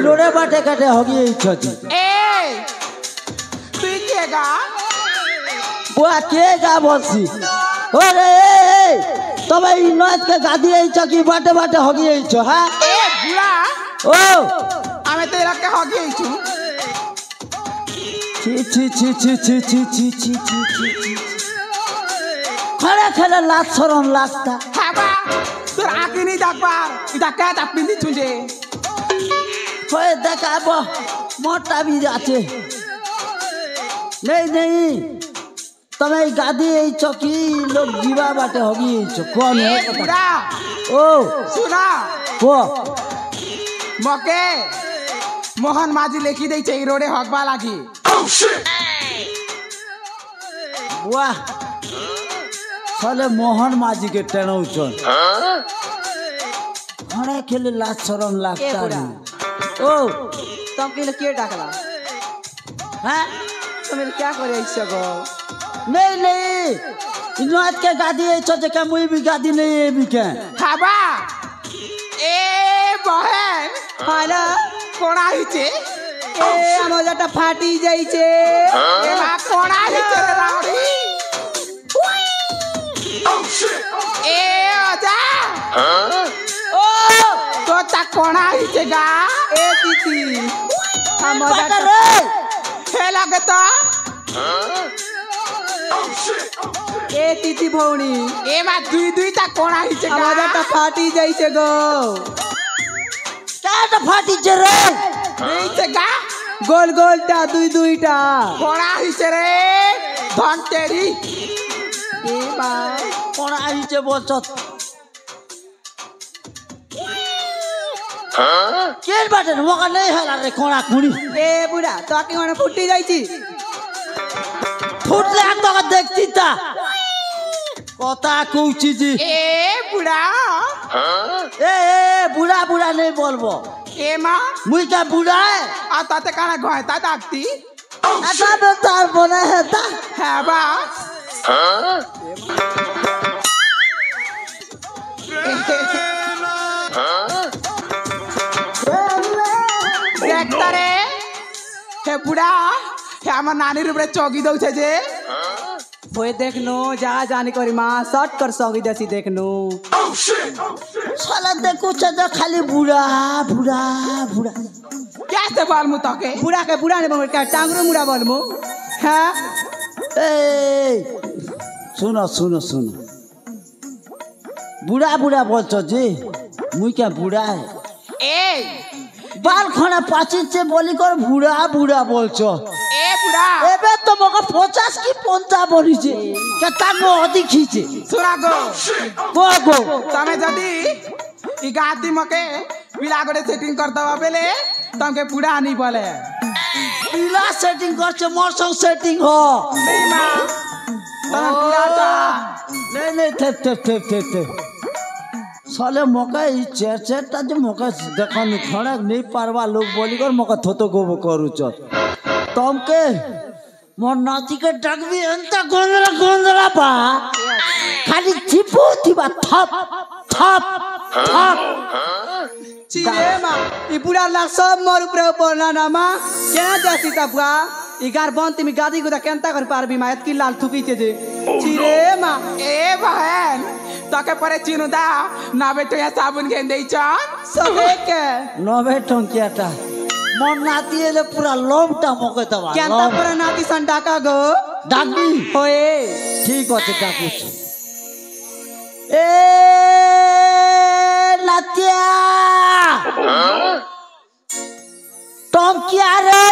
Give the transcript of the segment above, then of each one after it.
रोडे बाटे काटे होगी छजी ए তুই কে গা बुआ के गा बसी ओरे तबे इ नाच के गादी आई छकी बाटे बाटे होगी छ हां এ বুড়া ओ আমি তো এলাকে হগি আইছু ছি ছি ছি ছি ছি ছি ছি ছি ছি ছি खड़े खड़े लात शरम लागता খাবা তোর আগে নি দেখবার এটা কে চাপিন দিছু যে होए देखाबो मोटा भी जाचे नहीं नहीं तमे गादी आई चौकी लोग जीवा बाटे होगी कौन है এ বুড়া ओ শুনা वो মকে মোহন মাঝি লিখি দেইছে এই রোডে হগবা লাগি वाह साले मोहन माझी के टेनो चल खड़े खेले लात शरम लागता रे ओ तुम के के डाकला हैं तुम क्या करे ऐसे गो नहीं नहीं नाच के गादी आई छोटे का मुई भी गादी नहीं है भी के খাবা এ বহেন হালা কোনা হইছে এ আমার যেটা ফাটি যাইছে এ মা কোনা হইছে রে রাউডি এ ওজা ও তো তা কোনা হইছে গা এ তিতি আমার যেটা रे হে লাগে তো এ তিতি ভৌনি এ মা দুই দুইটা কোনা হইছে গা আমার যেটা ফাটি যাইছে গো क्या तो फाटी जे रे হইছে গা গোল গোলটা দুই দুইটা কোনা হইছে রে ধনতেরি এ মা कौन आई जे बोलछत केन बाटे मका नहीं हला रे कोना खुणी এ বুড়া তোকে মানে ফুটি যাইছি फुटले तो देखती ता कथा कौची जी এ বুড়া ए बुढ़ा बुढ़ा नहीं बोलबो এ মা मुई का बुढ़ा है আর তাতে কানা ঘয়তা ডাকতি ऐसा तो तार बना है ता হ্যাঁ বা দেখতা রে হে বুড়া হে আমার নানির উপরে চৌকি দউছে যে ওই দেখনো যা জানি করি মা শর্ট कर सौगी देसी देखनो साला देखो चदा खाली बुढ़ा बुढ़ा बुढ़ा कैसे बोलमु तके बुढ़ा के बुढ़ा ने बोल के टांगरो मुड़ा बोलमु हां ए सुनो सुनो सुनो बुढ़ा बुढ़ा बोलछो जी मुई क्या बुढ़ा है ए बाल खाना पाची से बोली कर बुढ़ा बुढ़ा बोलछो ए बुढ़ा एबे तो मका 50 की 50 बोली छे के ताको अति खीचे सुना गो गो तमे जदी ई गाती मके पिला गोटे सेटिंग कर दवा बेले तमके बुढ़ा नहीं बोले पीला सेटिंग कर छे मोर संग सेटिंग हो नहीं मां तमे बुढ़ा ता नहीं नहीं थे साले मका ई चेरचेटा जे मका देखन खड़ा नहीं पारवा लोग बोली कर मका थोतो गो करू छ तमके मोर नाती के डग भी अंता गोंदरा गोंदरा बा खाली थिपो थिबा थप थप थप चिए मां ई बुढ़ा ला सब मोर ऊपर ना ना मां क्या जैसी ता बुआ ई गार बंती में गादी गुदा केनता कर पारबी मायत की लाल थुकी चे जे चिरे मां ए बहन तके परे चिनुदा ना बेटो या साबुन घेन देई चन सबे के नबे टंकियाटा मोर नाती एले पूरा लोमटा मके दवा केनता पर नाती संडा का गो डाकी होए ठीक होते डाकू ए लातिया टंकिया रे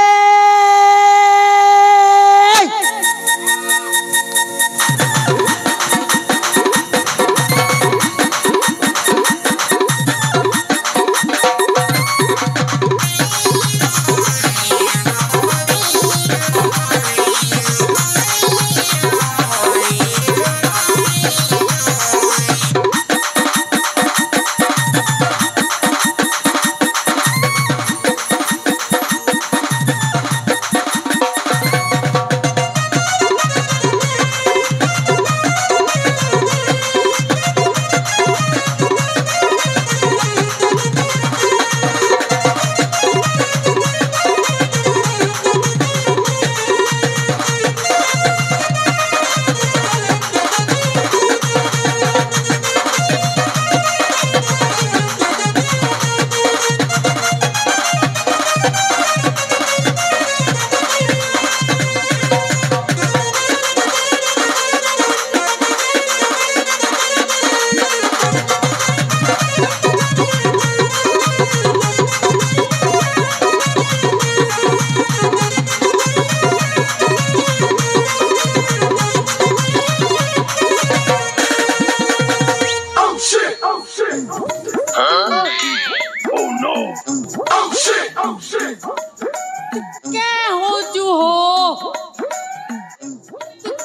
কে হচু হো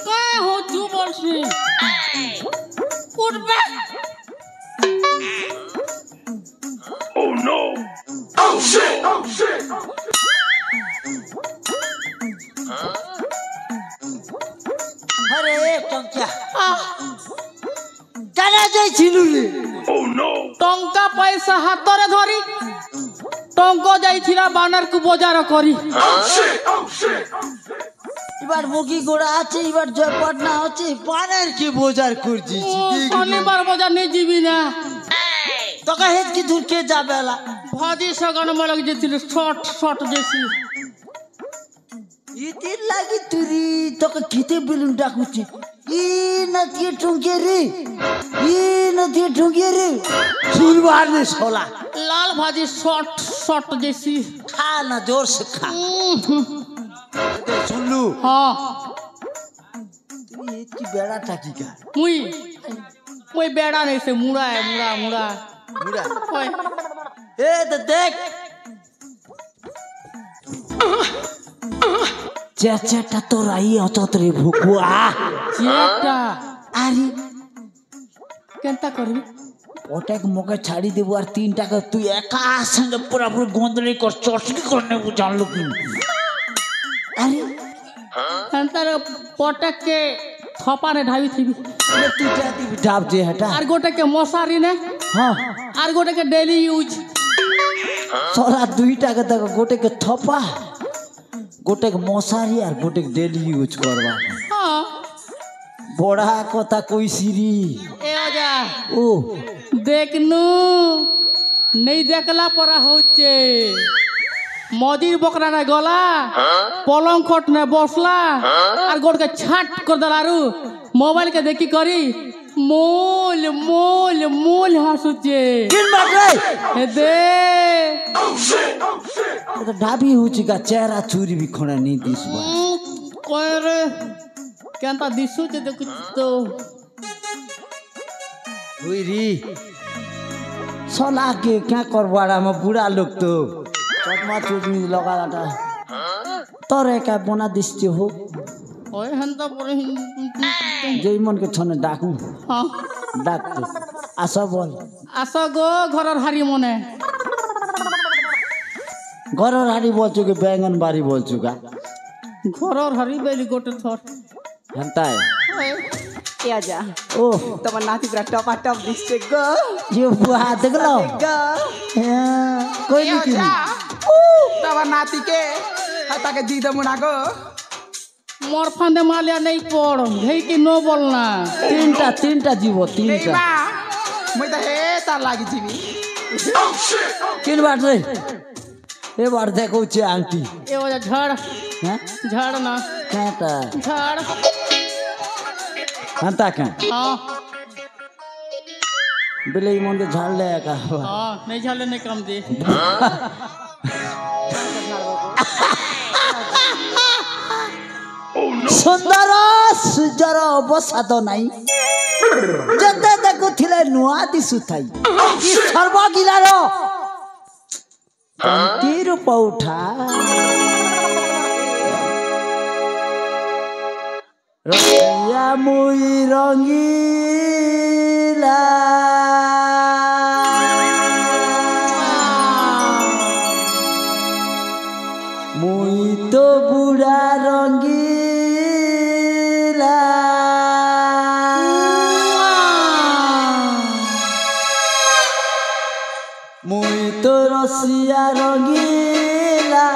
কে হচু বলছি উঠবে আরে টঙ্কা কেন যাইছিল রে টঙ্কা পয়সা হাতরে ধরি টঙ্ক যাইছিলা বানারকু বজার করি এবার মুখি গোড়া আছে এবার জয়পাটনা হচ্ছে পানের কি বোঝার করছিস শনিবার বজার নিয়ে যাবি না তোকে হেত কি দূর কে যাবে এলা ভাজি সগান মলক যেছিল শর্ট শর্ট যেছি ইতির লাগি তুরি তোকে খেতে বেলুন ডাকুছি ই নদী ঠুঙ্কে রে ই নদী ঠুঙ্কে রে শুনবার নে সোলা লাল ভাজি শর্ট শর্ট যেছি খা না জোর से खा শুনলু হ্যাঁ তুই কি বেড়াটা কি কার মুই মুই বেড়া নেছে মুড়া মুড়া মুড়া বুড়া ওই এ তো দেখ চেঁচাটা তো রাই অচত রে ভুকুয়া চেটা আরে কেনতা করবি ওটাকে মোকে ছাড়ি দেবো আর 3 টাকা তুই একা সঙ্গে পুরোপুরি গন্ধলি কর চটকি করে নেবো জানলো কি আরে কেনতার পটাকে থপানে ঢাবি থিবি তুই যা দিবি ডাব যে হেটা আর গোটাকে মশারি নে হ্যাঁ আর গোটাকে ডেলি ইউজ সারা 2 টাকা দেখো গোটেকে থপা গোটেকে মশারি আর গোটেকে ডেলি ইউজ করবা হ্যাঁ বড়া কথা কইছি রি এ আজা ও দেখনু নেই দেখলা পরা হচ্ছে মদির বকরা না গলা পলং খট না বসলা আর গোটকে ছাট করে দিল আরু মোবাইল কে দেখি করি মোল মোল মোল হাসুছে কিন বাটরে এ দে তো ঢাবি হচ্ছে গা চেহারা চুরি বি খোনা নি দিসবা কয় রে কেনতা দিশুছে দেখুছ তো ওই রি সলা के क्या करवाड़ा में बुढ़ा लोग तो चकमा चुटनी लगाटा तोरे का बना दिसते हो ওই হেনতা পরে जय मन के छने डाकू হ্যাঁ डाक तो आशा बोल আস গো ঘরের হারি মনে घर हाड़ी बोल चुके बैंगन बारी बोल चुका ঘরের হারি বেলি গোটে থর हंता है এ আজা ओ তোমার নাতি পুরা টপা টপ দিচ্ছে গো ये बुआ देख लो গো कोई नहीं की তোমার নাতিকে হাতাকে দি দেবো না গো মোর ফান্দে মালিয়া নেই পড় হেই কি নো বল না तीन टा जीवो तीन এই टा মা মই তো হে তার লাগি জিবি किन बात रे ए बार देखो चे आंटी এ ওজা ঝড় हैं ঝড় না काटा ঝড় हंता का হ্যাঁ बिले मन के झाड़ ले का হ্যাঁ নেই ঝালে নেই কাম দি सुंदर सुजर अवसाद नाई जते देखु थिले नुआ दिसु थाई ई सर्वगिलार तीर पौठा रंगिया मुई रंगीला मुई तो बुढ़ा रंगीला मुई तो रसिया रंगीला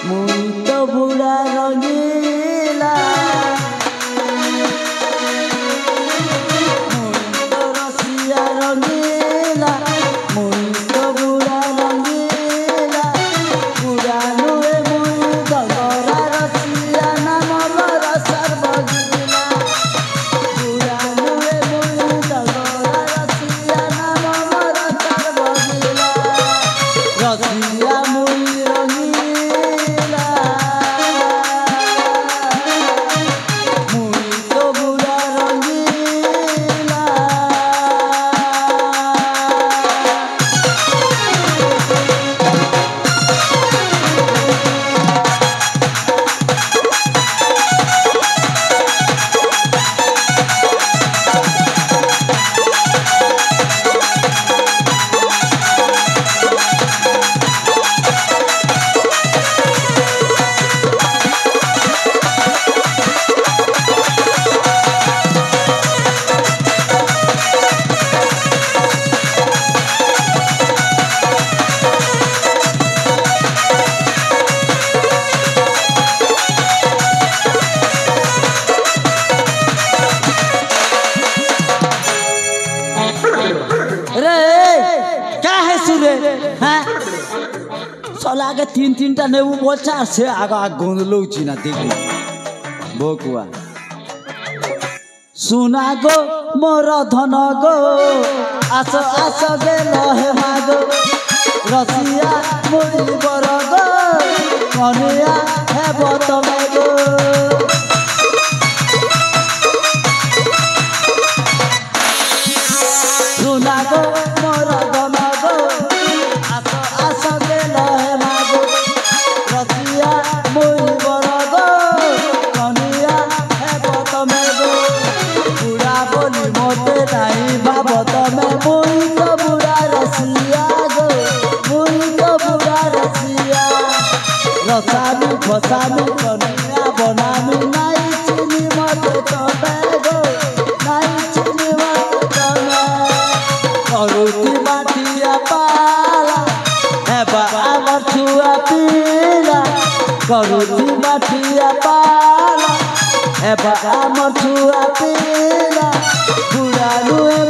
मुई तो बुढ़ा रंगीला मुई तो रसिया रंगीला मुई तो बुढ़ा रंगीला बुढ़ा नुए मुई दगरा रसिया नाम बरा सर्वगीला बुढ़ा नुए मुई दगरा रसिया नाम बरा सर्वगीला रसिया मुई रंगीला मुई तो बुढ़ा रंगीला চলে আগে তিনটা নেবু বলছে আর সে আগে গন্ধলৌছি না দেখবি বকুয়া সোনা গো মোর ধন গো আস আস গেল হে মাগো রসিয়া মুড়ি বর গো কনিয়া হেব তমে গো সোনা গো মোর ধন গো আস আস গেল হে মাগো রসিয়া মুড়ি বর গো কনিয়া হেব তমে গো বুড়া বলি মতে নাই ভাব তমে মুই তো বুড়া রসিয়া গো মুই তো বুড়া রসিয়া রসামি ফসামি কনিয়া বনামি নাই চিনি মতে তমে গো নাই চিনি মতে তমে করুতি মাটিয়া পালা হেবা আমার ছুয়া পিলা করুতি মাটিয়া পালা হেবা আমার ছুয়া পিলা বুড়া নুয়ে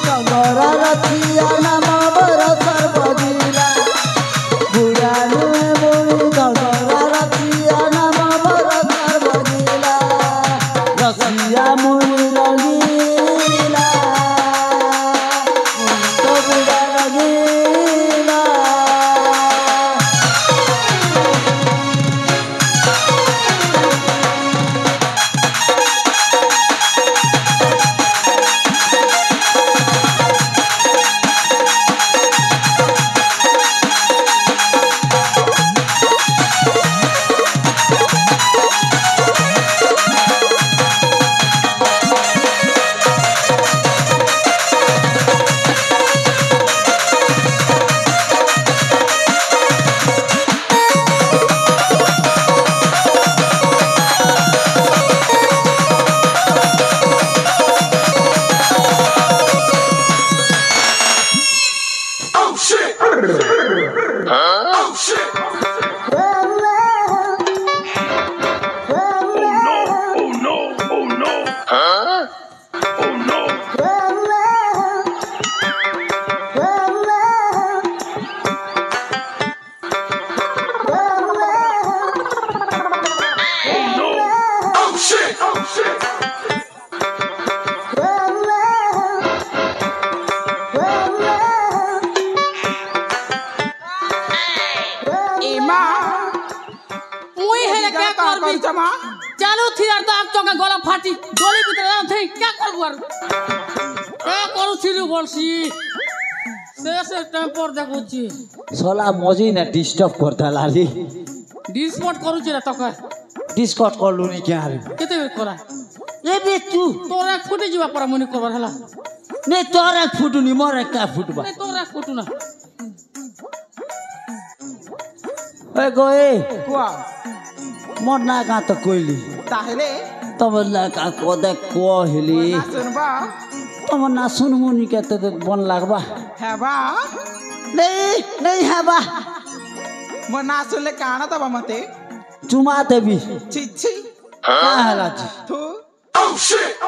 চন্দরা রথিয়া নাম বর সর্বদিলা বুড়া নুয়ে বুড়ি চন্দরা রথিয়া নাম বর সর্বদিলা রসিয়া মুড়ি রঙিলা তো বুড়া রঙিলা चालू थी यार तो आप तो का गला फाटी गोली भीतर जाओ थे क्या करबो यार क्या करू छिलु बोलसी से टेम्पर देखो छी सोला मजी ना डिस्टर्ब करता लाली डिस्पोर्ट करू छी तो का डिस्कट करलु नि क्या रे केते बेर करा ए बे तू तोरा फुटी जीवा पर मनी करबर हला ने तोरा फुटु नि मोर का फुटबा नहीं तोरा फुटू ना ए गोए कुआ मोर ना का तो कोइली ताहले तब ला का कोदे कोहली ना सुनबा तब ना सुनमुनी के तो बन लागबा हेबा नहीं है बा म ना सुनले काना तब मते चुमा देवी छी छी का हला जी तू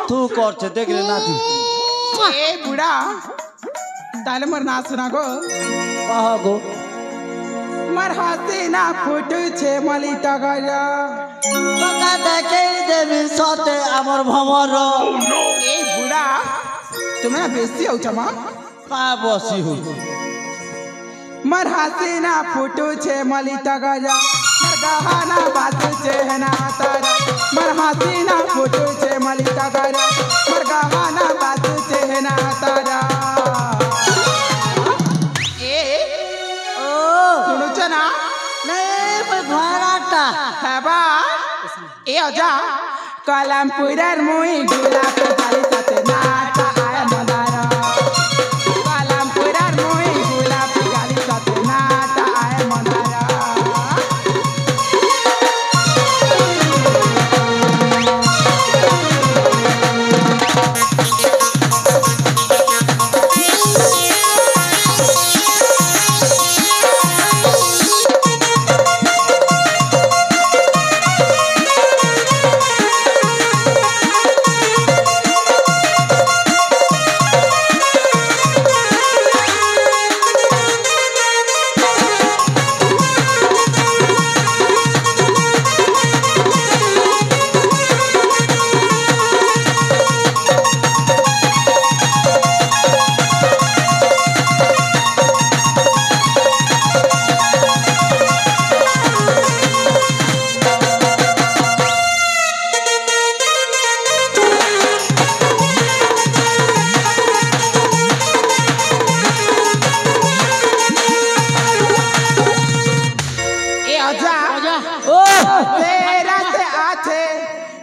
तू कर छे देख रे नाती ए बुढ़ा ताले मर ना सुना गो कह गो मर हसीना फुटू छे मली टगरा पका देखे देवी सते हमर भमर ए बुढ़ा तुम्हें बेसी हो चमा का बसी हो मर हसीना फुटू छे मली टगरा मर गहाना बातू छे ना तारा मर हसीना फुटू छे मली टगरा मर गहाना बातू छे ना तारा ए ओ सुनो चना नहीं मैं भराटा हेबा ए अजा कलमपुरर मुई गुलाब जाली सते नाटा आय मदारा कलमपुरर मुई गुलाब जाली सते नाटा आय मदारा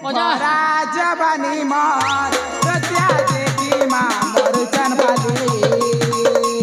ओजा जवानी मार रतिया देखी माँ मोर चनबाली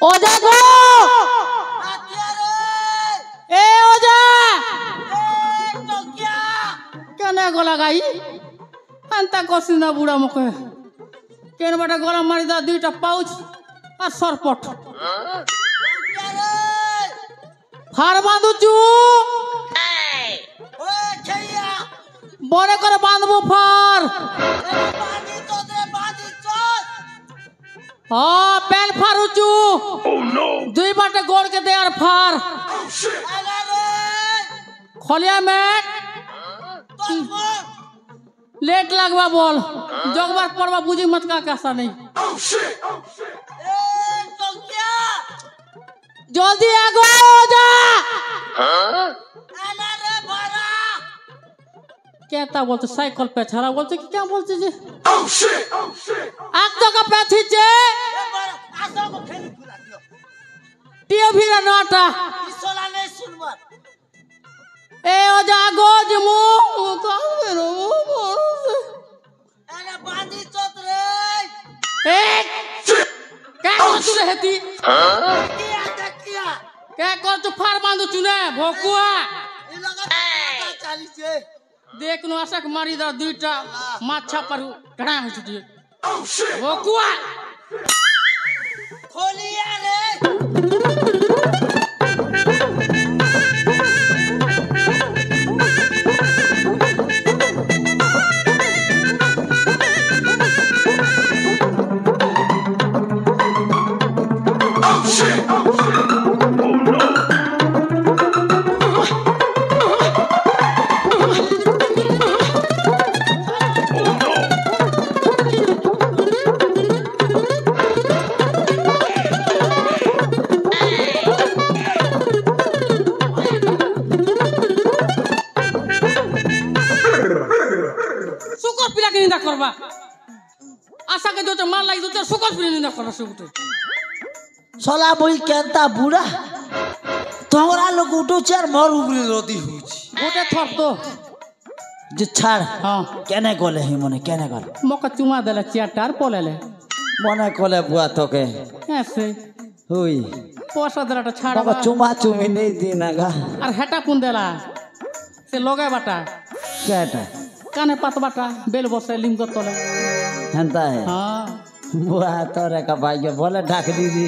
ओजा गो ए ओजा केने गला गाई अंता कोसिना बुढ़ा मुखे केन बटा गला मारी दा दुईटा पाउच আর सरपट ফার বাঁধুচু বনে করে বাঁধবো ফার हाँ पैन फारूचू दुई बाटे गोड़ के दे यार फार खोलिया में लेट लगवा बोल जोगबार पड़वा बुझी मत का कैसा नहीं जल्दी आगो जा कहता बोलते साइकिल पे छड़ा बोलते कि क्या बोलते जी आग तो का पैथी चे टियो भी नाटा ए ओ जागो जमु का रो अरे बांधी चोत रे ए क्या कर तू रहती क्या कर तू फार बांधू चुने भोकुआ देख नो आशा मारी दा दुईटा माछा पर घड़ा हो चुकी भोकुआ खोलिया रे করবা আশাকে যদি মার লাগি তো সকল ফিরে নিন্দা করবা সে উঠে শালা বই কেনতা বুড়া তোমরা লোক উঠুছে আর মর উপরে রদি হচ্ছে গোটে থর তো যে ছাড় হ্যাঁ কেনে গলে হি মনে কেনে গলে মকা চুমা দেলে চেয়ারটা আর পলেলে মনে কলে বুয়া তোকে হ্যাঁ সে হুই পয়সা দেলাটা ছাড় বাবা চুমা চুমি নেই দি না গা আর হেটা কোন দেলা সে লগাই বাটা কেটা কানে পাত বাটা বেল বসে লিঙ্গ তলে হেনতা হে হ্যাঁ বুয়া তোরে কা ভাইকে বলে ডাকলি রে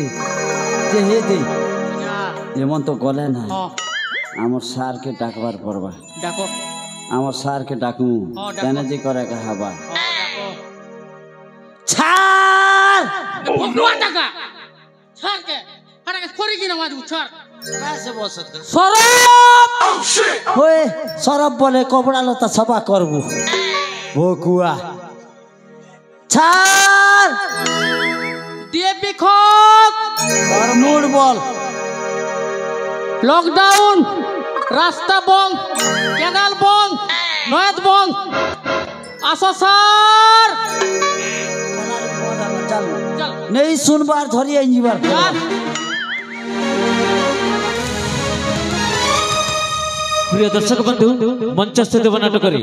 যে হে দি এমন তো গলে না হ্যাঁ আমার স্যারকে ডাকবার পড়বা ডাকো আমার স্যারকে ডাকু হ্যাঁ, ডাকো। কেন যে করে কা হাবা ডাকো ছাড় ভগবান টাকা ছাড় কে হাটাকে করি কি না মাঝু ছাড় কাছে বসত সরব হয়ে সরব বলে কপড়া লতা সবা করবো বকুয়া ছাড় ডিএপি খত আর মুড বল লকডাউন রাস্তা বন্ধ ক্যানাল বন্ধ নয়াত বন্ধ আসো স্যার চল চল নেই শুনবার ধরিয়ে নিবার চল প্রিয় দর্শক বন্ধু মঞ্চস্থ দেব নাটকরি